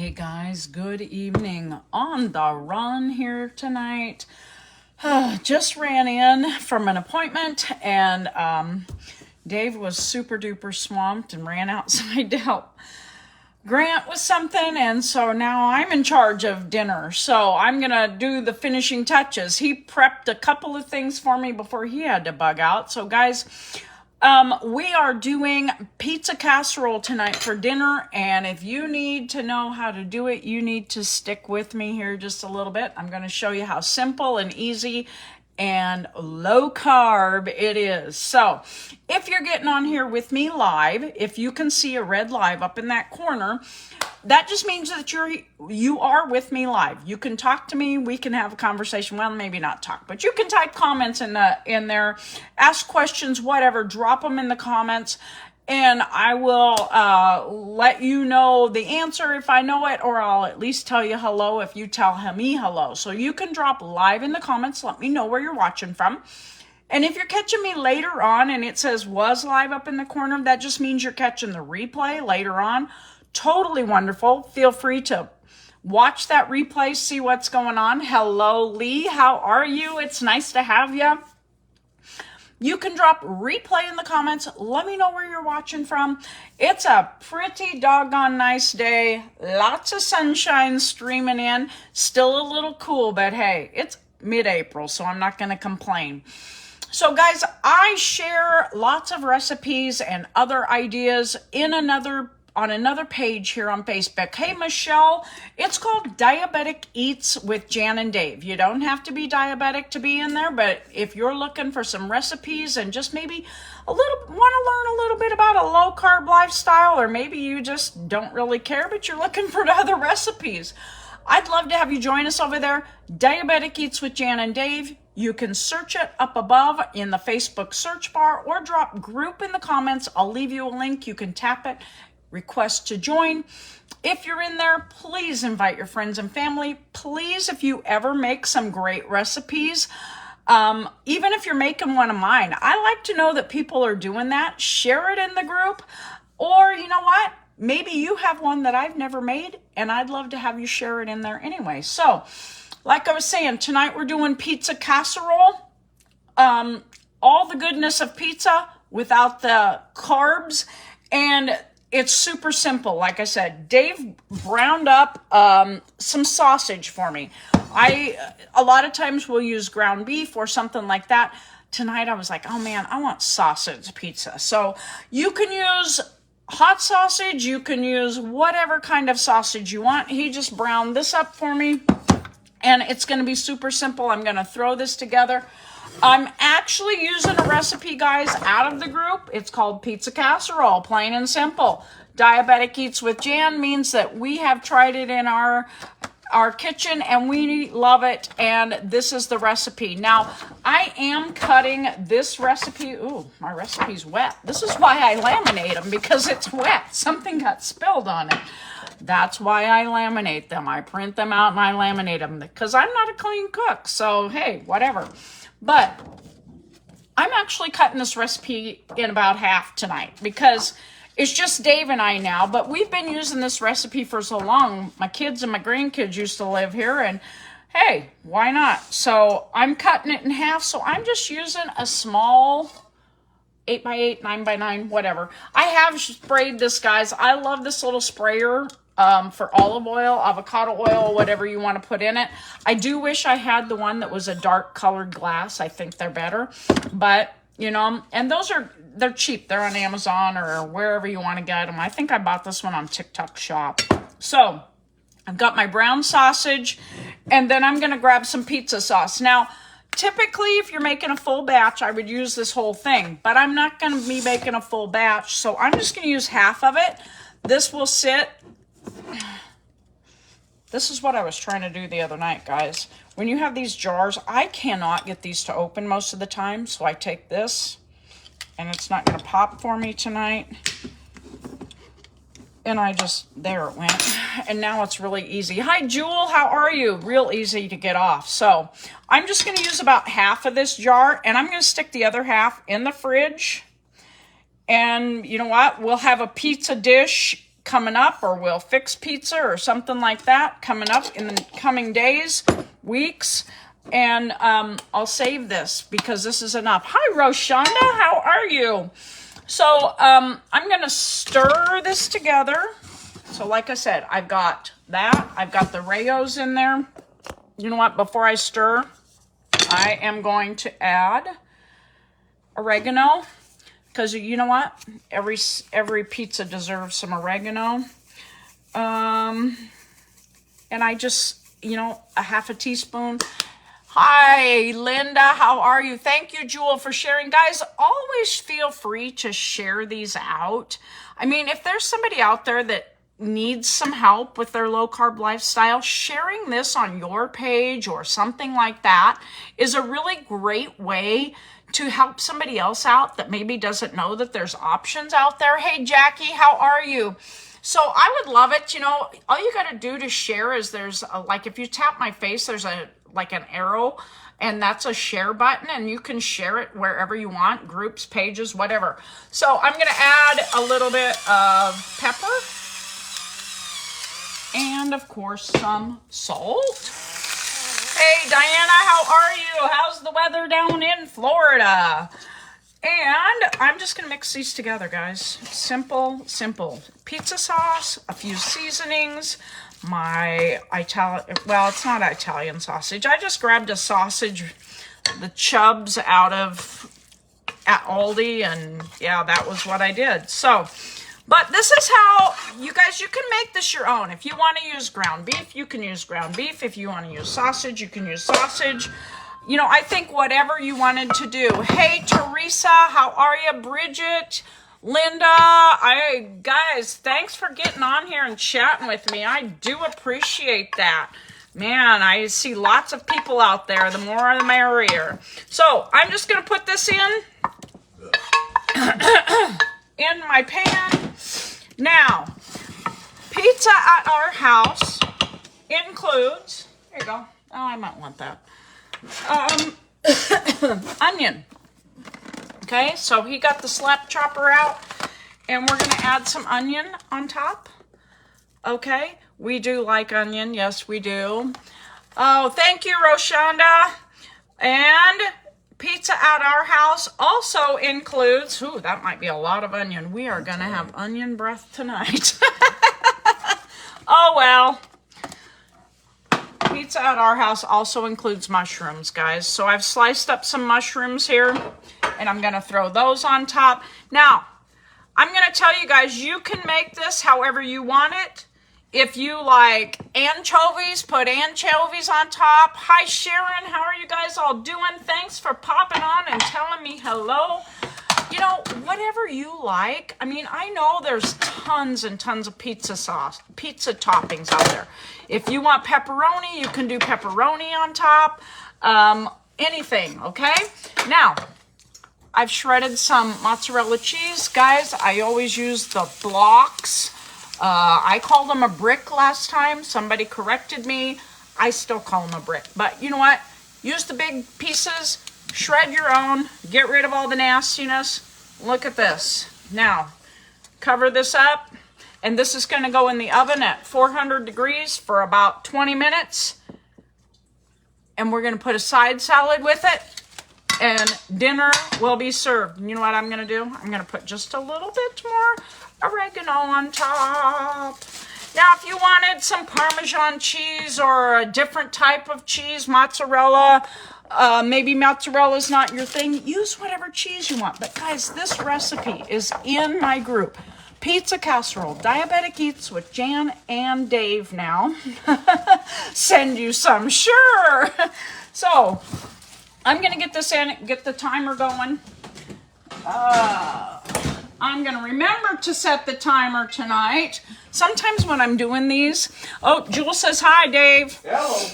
Hey guys, good evening. On the run here tonight. Just ran in from an appointment and Dave was super duper swamped and ran outside to help Grant with something, and so now I'm in charge of dinner. So I'm gonna do the finishing touches. He prepped a couple of things for me before he had to bug out. So guys, we are doing pizza casserole tonight for dinner, and if you need to know how to do it, you need to stick with me here just a little bit. I'm going to show you how simple and easy and low carb it is. So if you're getting on here with me live, if you can see a red live up in that corner, that just means that you are with me live. You can talk to me. We can have a conversation. Well, maybe not talk, but you can type comments in there, ask questions, whatever. Drop them in the comments, and I will let you know the answer if I know it, or I'll at least tell you hello if you tell me hello. So you can drop live in the comments. Let me know where you're watching from. And if you're catching me later on and it says was live up in the corner, that just means you're catching the replay later on. Totally wonderful. Feel free to watch that replay, see what's going on. Hello, Lee. How are you? It's nice to have you. You can drop replay in the comments. Let me know where you're watching from. It's a pretty doggone nice day. Lots of sunshine streaming in. Still a little cool, but hey, it's mid-April, so I'm not going to complain. So guys, I share lots of recipes and other ideas on another page here on Facebook. Hey, Michelle, it's called Diabetic Eats with Jan and Dave. You don't have to be diabetic to be in there, but if you're looking for some recipes and just maybe want to learn a little bit about a low carb lifestyle, or maybe you just don't really care, but you're looking for other recipes, I'd love to have you join us over there. Diabetic Eats with Jan and Dave. You can search it up above in the Facebook search bar or drop group in the comments. I'll leave you a link. You can tap it. Request to join. If you're in there, please invite your friends and family. Please, if you ever make some great recipes, even if you're making one of mine, I like to know that people are doing that. Share it in the group. Or you know what? Maybe you have one that I've never made, and I'd love to have you share it in there anyway. So, like I was saying, tonight we're doing pizza casserole. All the goodness of pizza without the carbs, and it's super simple. Like I said, Dave browned up some sausage for me. A lot of times will use ground beef or something like that. Tonight I was like, oh man, I want sausage pizza. So you can use hot sausage. You can use whatever kind of sausage you want. He just browned this up for me, and it's going to be super simple. I'm going to throw this together. I'm actually using a recipe, guys, out of the group. It's called pizza casserole, plain and simple. Diabetic Eats with Jan means that we have tried it in our kitchen and we love it, and this is the recipe. Now, I am cutting this recipe. Ooh, my recipe's wet. This is why I laminate them, because it's wet. Something got spilled on it. That's why I laminate them. I print them out and I laminate them, because I'm not a clean cook. So, hey, whatever. But I'm actually cutting this recipe in about half tonight, because it's just Dave and I now, but we've been using this recipe for so long. My kids and my grandkids used to live here, and hey, why not? So I'm cutting it in half. So I'm just using a small 8x8, 9x9, whatever. I have sprayed this, guys. I love this little sprayer for olive oil, avocado oil, whatever you want to put in it. I do wish I had the one that was a dark colored glass. I think they're better, but you know, and they're cheap. They're on Amazon or wherever you want to get them. I think I bought this one on TikTok Shop. So I've got my brown sausage, and then I'm going to grab some pizza sauce. Now, typically, if you're making a full batch, I would use this whole thing, but I'm not going to be making a full batch, so I'm just going to use half of it. This will sit. This is what I was trying to do the other night, guys. When you have these jars, I cannot get these to open most of the time, so I take this, and it's not going to pop for me tonight. And there it went. And now it's really easy. Hi, Jewel, how are you? Real easy to get off. So I'm just going to use about half of this jar, and I'm going to stick the other half in the fridge. And you know what? We'll have a pizza dish coming up, or we'll fix pizza or something like that coming up in the coming days, weeks. And I'll save this because this is enough. Hi, Roshonda. How are you? So I'm going to stir this together. So like I said, I've got that. I've got the Rayos in there. You know what? Before I stir, I am going to add oregano. Because you know what? Every pizza deserves some oregano. And I just, you know, a half a teaspoon. Hi, Linda. How are you? Thank you, Jewel, for sharing. Guys, always feel free to share these out. I mean, if there's somebody out there that needs some help with their low-carb lifestyle, sharing this on your page or something like that is a really great way to help somebody else out that maybe doesn't know that there's options out there. Hey, Jackie, how are you? So I would love it. You know, all you got to do to share is there's like, if you tap my face, there's like an arrow, and that's a share button, and you can share it wherever you want, groups, pages, whatever. So I'm going to add a little bit of pepper and of course some salt. Hey, Diana, how are you? How's the weather down in Florida? And I'm just going to mix these together, guys. Simple, simple. Pizza sauce, a few seasonings, my well, it's not Italian sausage. I just grabbed a sausage, the chubs at Aldi, and yeah, that was what I did. So, but this is how, you guys, you can make this your own. If you want to use ground beef, you can use ground beef. If you want to use sausage, you can use sausage. You know, I think whatever you wanted to do. Hey, Teresa, how are you? Bridget, Linda, guys, thanks for getting on here and chatting with me. I do appreciate that. Man, I see lots of people out there. The more the merrier. So I'm just going to put this in my pan. Now, pizza at our house includes, there you go. Oh, I might want that. Onion. Okay, so he got the slap chopper out, and we're going to add some onion on top. Okay, we do like onion. Yes, we do. Oh, thank you, Roshonda. And pizza at our house also includes, ooh, that might be a lot of onion. We are going to have onion breath tonight. Oh, well. Pizza at our house also includes mushrooms, guys. So I've sliced up some mushrooms here, and I'm going to throw those on top. Now, I'm going to tell you guys, you can make this however you want it. If you like anchovies, put anchovies on top. Hi, Sharon. How are you guys all doing? Thanks for popping on and telling me hello. You know, whatever you like. I mean, I know there's tons and tons of pizza toppings out there. If you want pepperoni, you can do pepperoni on top. Anything, okay? Now, I've shredded some mozzarella cheese. Guys, I always use the blocks. I called them a brick last time. Somebody corrected me. I still call them a brick. But you know what? Use the big pieces. Shred your own. Get rid of all the nastiness. Look at this. Now, cover this up. And this is going to go in the oven at 400 degrees for about 20 minutes. And we're going to put a side salad with it. And dinner will be served. And you know what I'm going to do? I'm going to put just a little bit more oregano on top. Now, if you wanted some Parmesan cheese or a different type of cheese, mozzarella, maybe mozzarella is not your thing, use whatever cheese you want. But guys, this recipe is in my group. Pizza casserole, diabetic eats with Jan and Dave now. Send you some, sure. So, I'm going to get this in, get the timer going. I'm going to remember to set the timer tonight. Sometimes when I'm doing these, oh, Jewel says hi, Dave. Hello.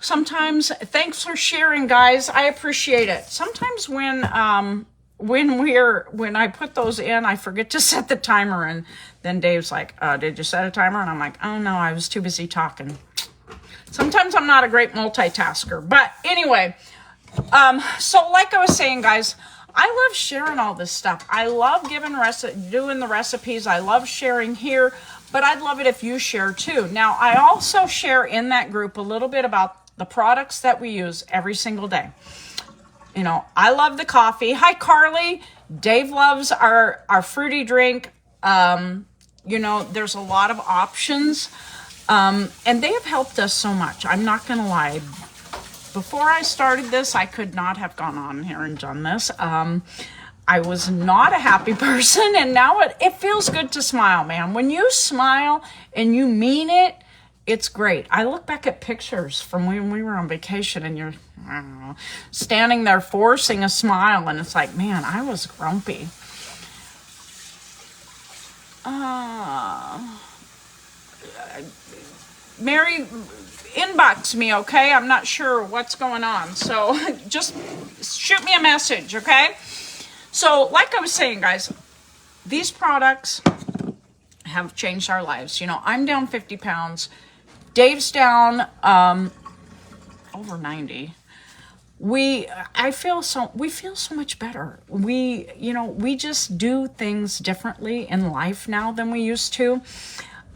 Sometimes, thanks for sharing, guys. I appreciate it. Sometimes when I put those in, I forget to set the timer, and then Dave's like, did you set a timer? And I'm like, oh no, I was too busy talking. Sometimes I'm not a great multitasker, but anyway, so like I was saying, guys, I love sharing all this stuff. I love doing the recipes. I love sharing here, but I'd love it if you share too. Now, I also share in that group a little bit about the products that we use every single day. You know, I love the coffee. Hi, Carly. Dave loves our fruity drink. You know, there's a lot of options. And they have helped us so much. I'm not going to lie. Before I started this, I could not have gone on here and done this. I was not a happy person, and now it feels good to smile, man. When you smile and you mean it, it's great. I look back at pictures from when we were on vacation, and you're, I don't know, standing there forcing a smile, and it's like, man, I was grumpy. Mary, inbox me, okay? I'm not sure what's going on, so just shoot me a message, okay? So, like I was saying, guys, these products have changed our lives. You know, I'm down 50 pounds. Dave's down over 90. We feel so much better. We just do things differently in life now than we used to.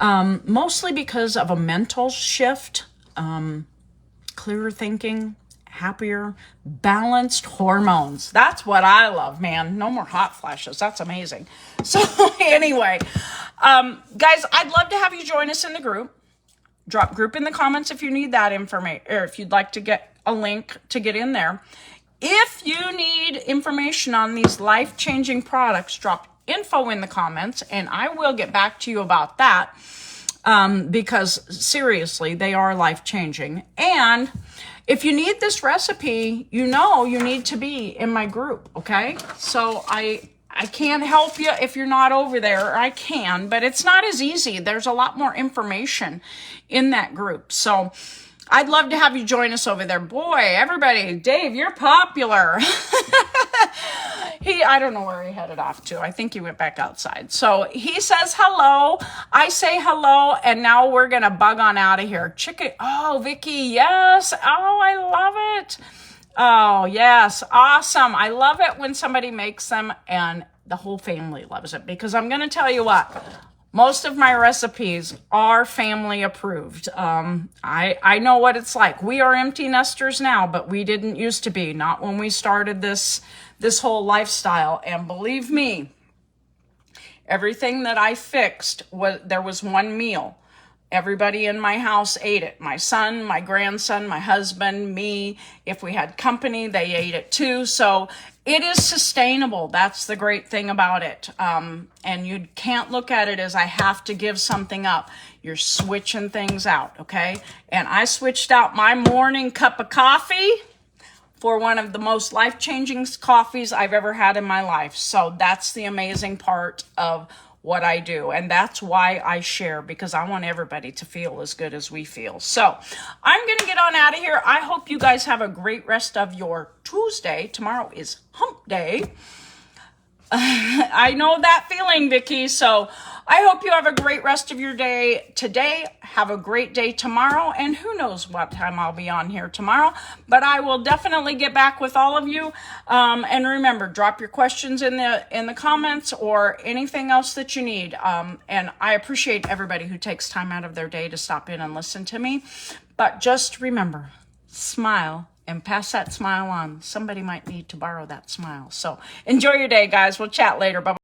Mostly because of a mental shift, clearer thinking, happier, balanced hormones. That's what I love, man. No more hot flashes. That's amazing. So anyway, guys, I'd love to have you join us in the group. Drop group in the comments if you need that information, or if you'd like to get a link to get in there. If you need information on these life-changing products, drop info in the comments, and I will get back to you about that, because seriously, they are life-changing. And if you need this recipe, you know you need to be in my group, okay? So I can't help you if you're not over there. I can, but it's not as easy. There's a lot more information in that group. So I'd love to have you join us over there. Boy, everybody, Dave, you're popular. I don't know where he headed off to. I think he went back outside. So he says hello. I say hello, and now we're going to bug on out of here. Chicken. Oh, Vicky, yes. Oh, I love it. Oh, yes. Awesome. I love it when somebody makes them and the whole family loves it, because I'm going to tell you what, most of my recipes are family approved. I know what it's like. We are empty nesters now, but we didn't used to be, not when we started this whole lifestyle. And believe me, everything that I fixed, there was one meal. Everybody in my house ate it. My son, my grandson, my husband, me. If we had company, they ate it too. So it is sustainable. That's the great thing about it. And you can't look at it as I have to give something up. You're switching things out, okay? And I switched out my morning cup of coffee for one of the most life-changing coffees I've ever had in my life. So that's the amazing part of what I do, and that's why I share, because I want everybody to feel as good as we feel. So I'm gonna get on out of here. I hope you guys have a great rest of your Tuesday. Tomorrow is hump day. I know that feeling, Vicky. So I hope you have a great rest of your day today. Have a great day tomorrow. And who knows what time I'll be on here tomorrow. But I will definitely get back with all of you. And remember, drop your questions in the comments or anything else that you need. And I appreciate everybody who takes time out of their day to stop in and listen to me. But just remember, smile. And pass that smile on. Somebody might need to borrow that smile. So enjoy your day, guys. We'll chat later. Bye-bye.